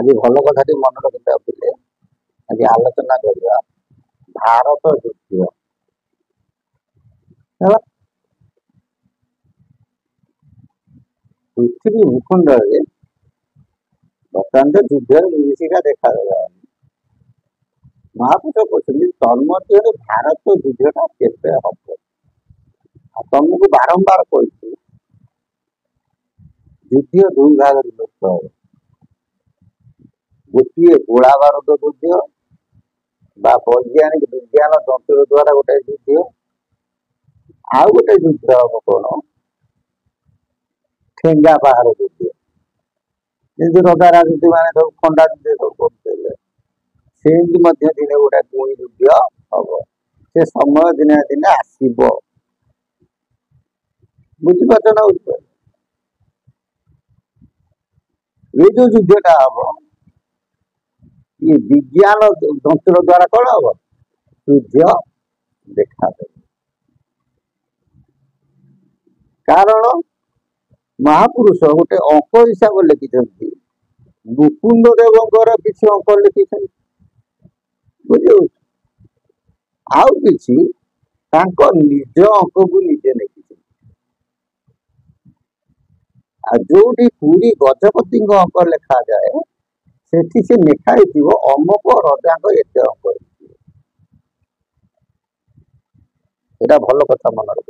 आज भल कथा मन रखिता पिले आज आलोचना करवा भारत युद्ध है पृथ्वी भूखंड बर्तमान तो युद्ध विभीषिका देखा महापुरुष कहते तन्मध्य भारत युद्धटा केते हम तुमको बारंबार कही युद्ध दुई भाग विभक्त हो गोटे गोला बारूद युद्ध वैज्ञानिक विज्ञान तंत्र द्वारा गोटे युद्ध आउ गोटे युद्ध हम कौन ठेंगा पहाड़ युद्ध जमी रजा राजनीति मान सब खंडा युद्ध सब करते सेमती दिने गोटे गुणी युद्ध हम से समय दिने दिने आसब बुझीपार ना ये जो युद्धटा हम ये विज्ञान तंत्र द्वारा कौन हम युद्ध देखा कारण महापुरुष गोटे अंक हिसाब लिखिं मुकुंद देवंकर किसी अंक लिखिं बुझे आउ किसी निज अंक को निजे लिखि जो पूरी गजपति अंक लिखा जाए सेठी से लिखाई अमुक रजा एत अंक यहाँ भल कथा मन रख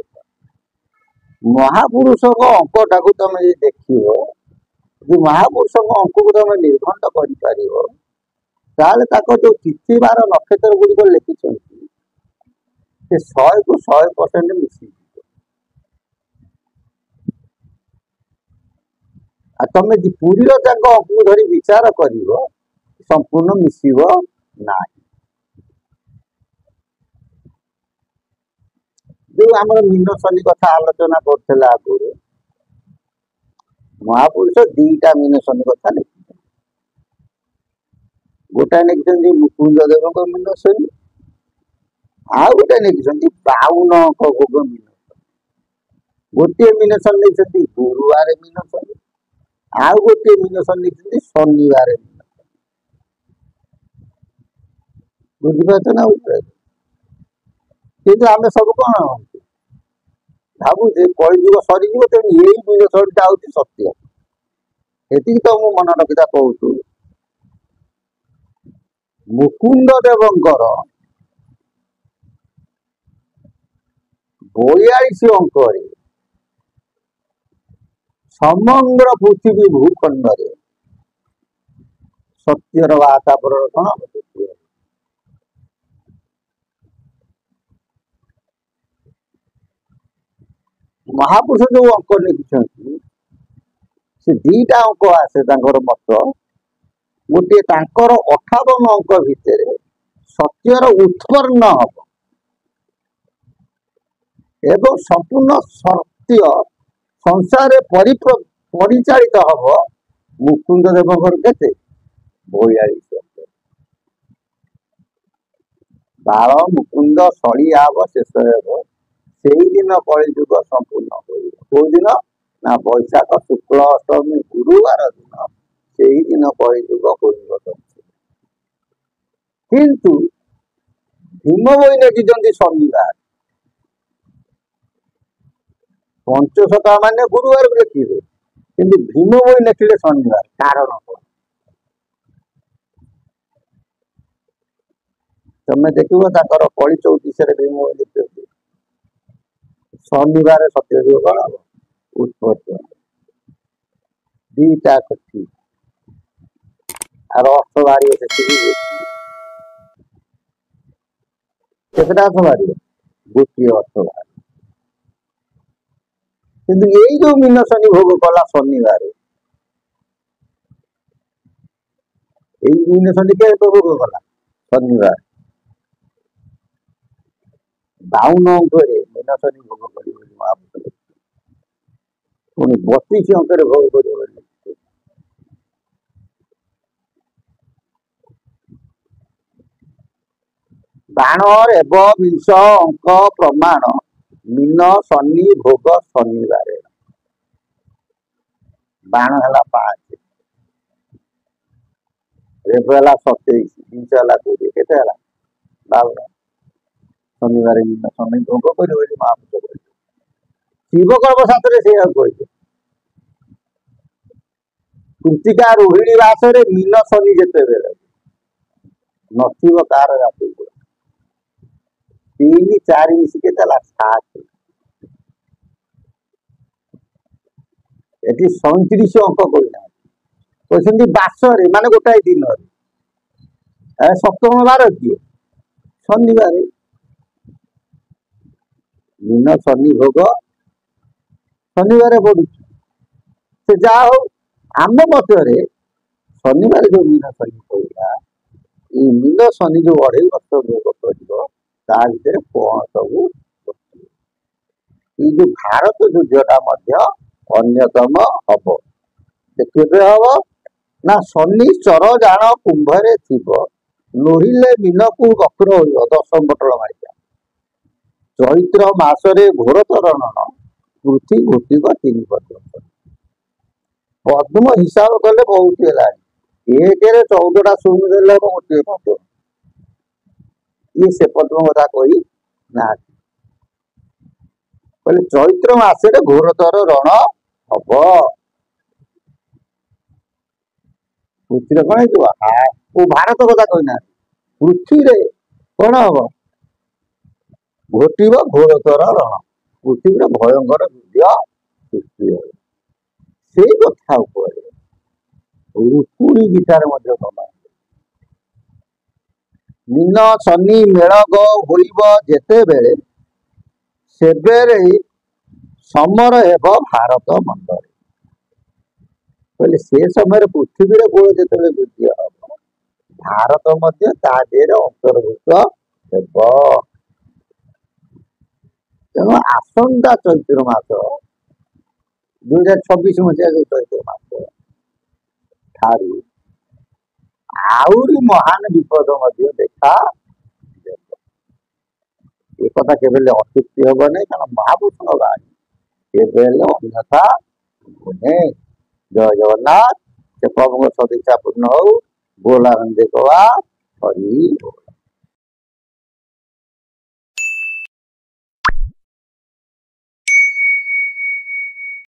महापुरुष अंकटा को तुम देख जो महापुरुष अंक को तुम निर्घंट कर जो तिथिवार नक्षत्र गुड़िक लिखिं 100 को 100% मिसी तुम पूरी रजाक अंक धरी विचार कर संपूर्ण मिसब ना जो आम मीन शनि कथा आलोचना करते आगुरी महापुरुष 2टा मीन शनि कथा लिखी गोटाए लिखिं मुकुंद देव मीन शनि आउ गोटे लिखिं 52 अंक भोग मीन गोटे मीन शनि लिखिं गुरुवार मीन शनि आउ गोटे मीन शनि लिखिं शनिवार मीन बुझीपार ना कि आम सब कौन भावुचे कलयुग सरीज तेणु यही मीन शनिटा हूँ सत्य ये तो मु मन रखिता कहूँ मुकुंद देवंकर 42 अंक समग्र पृथ्वी भूखंड सत्यर वातावरण कौन महापुरुष जो अंक लिखिं से 2टा अंक आसे मत गोटे 58 अंक भितर सत्यर उत्पन्न हम एवं संपूर्ण सत्य संसार परिचालित हम मुकुंद देवंकर केते 42 बाल मुकुंद सड़ी आव शेष से दिन कलिजुग संपूर्ण हो दिन ना बैशाख शुक्ल अष्टमी गुरुवार दिन से दिन कलिजुग परिवर्तन किंतु भीम बही लिखिं शनिवार पंचशखा माने गुरुवार को लिखे किंतु भीम बही लिखिले शनिवार कारण कौन तुम्हें देखिए कली 34 भीम बही लिखते शनिवार सत्यजुग कौन हम उत्पत्ति 2टा कथी आर अर्थ बाहर केतटा अर्थ बाहर गोटे अर्थ बाहर किंतु यही जो मीन शनि भोग कला शनिवार मीन शनि के भोग कला शनिवार 52 अंक मीन शनि भोग कर महापुरुष पुणी 32 अंक भोग कर बाणर एवं 20 अंक प्रमाण मीन शनि भोग शनिवार बाण है 5 ରେବ ହେଲା 27, ଜିନିଷ ହେଲା 20, କେତେ ହେଲା 52। ଶନିବାର ମିନ ଶନି ଭୋଗ କରିବ ବୋଲି ମହାପୁରୁଷ କହିଲେ। ଶିବକର୍ମ ଶାସ୍ତ୍ରରେ ସେଇଆ କହିଲେ। କୃତିକା ରୋହିଣୀ ମାସରେ ମିନ ଶନି ଯେତେବେଳେ ନଥିବ କାହାର ରାତି 3, 4 ମିଶି କେତେ ହେଲା 7। ଏଠି 37 ଅଙ୍କ କହିନାହାନ୍ତି, କହିଛନ୍ତି ବାସରେ ମାନେ ଗୋଟାଏ ଦିନରେ। ସପ୍ତମ ବାର କିଏ? ଶନିବାର। ମିନ ଶନି ଭୋଗ ଶନିବାର ପଡୁଛି। ସେ ଯାହା ହଉ, ଆମ ମତରେ ଶନିବାର ଯୋଉ ମିନ ଶନି କହିଲା, ଏଇ ମିନ ଶନି ଯୋଉ 2.5 ବର୍ଷ ଭୋଗ କରିବ, ତା ଭିତରେ କଣ ସବୁ ଘଟିବ? ଏଇ ଯୋଉ ଭାରତ ଯୁଦ୍ଧଟା ମଧ୍ୟ ଅନ୍ୟତମ ହବ। କେବେ ହବ ନା ଶନି ଚର ଜାଣ କୁମ୍ଭରେ ଥିବ, ଲୋହିଲେ ମିନକୁ ବକ୍ର ହୋଇବ 10 ପଟଳ ମାରିକା। ଚୈତ୍ର ମାସରେ ଘୋରତର ରଣ, ପୃଥ୍ୱୀ ଘୋଟିବ 3 ପର୍ଯ୍ୟନ୍ତ। ପଦ୍ମ ହିସାବ କଲେ ବହୁତ ହେଲାଣି, 1ରେ 14ଟା ଶୂନ ଦେଲେ ହବ ଗୋଟିଏ ପଦ୍ମ। ଇଏ ସେ ପଦ୍ମ କଥା କହି ନାହାନ୍ତି। କହିଲେ ଚୈତ୍ର ମାସରେ ଘୋରତର ରଣ ହବ। ପୃଥ୍ୱୀରେ କଣ ହେଇଯିବ? ଭାରତ କଥା କହିନାହାନ୍ତି, ପୃଥ୍ୱୀରେ କଣ ହବ? ଘୋଟିବ ଘୋରତର ରଣ, ପୃଥ୍ୱୀରେ ଭୟଙ୍କର ଯୁଦ୍ଧ ସୃଷ୍ଟି ହେବ। ସେଇ କଥା ଉପରେ ରୁକୁଣି ଗୀତାରେ ମଧ୍ୟ ପ୍ରମାଣ। ମିନ ଶନି ମେଳଗ ହୋଇବ ଯେତେବେଳେ, ସେବେଳେ ସମର ହେବ ଭାରତ ମଣ୍ଡରେ। କହିଲେ ସେ ସମୟରେ ପୃଥିବୀର ଗୋଳ ଯେତେବେଳେ ବୃଦ୍ଧି ହବ, ଭାରତ ମଧ୍ୟ ତା ଦେହରେ ଅନ୍ତର୍ଭୁକ୍ତ ହେବ। ତେଣୁ ଆସନ୍ତା ଚୈତ୍ର ମାସ 2026 ମସିହା ଯୋଉ ଚୈତ୍ର ମାସ ଠାରୁ ଆହୁରି ମହାନ ବିପଦ ମଧ୍ୟ ଦେଖା ଦେବ। ଏ କଥା କେବେ ହେଲେ ଅତ୍ୟୁକ୍ତି ହବ ନାହିଁ, କାରଣ ମହାପୁରୁଷଙ୍କ ବାଣୀ କେବେ ହେଲେ ଅନ୍ୟଥା ନୁହେଁ। ଜୟ ଜଗନ୍ନାଥ। ସେ ପ୍ରଭୁଙ୍କ ସଦିଚ୍ଛା ପୂର୍ଣ୍ଣ ହଉ। ବୋଲ ଆନନ୍ଦେ କବା ହରି।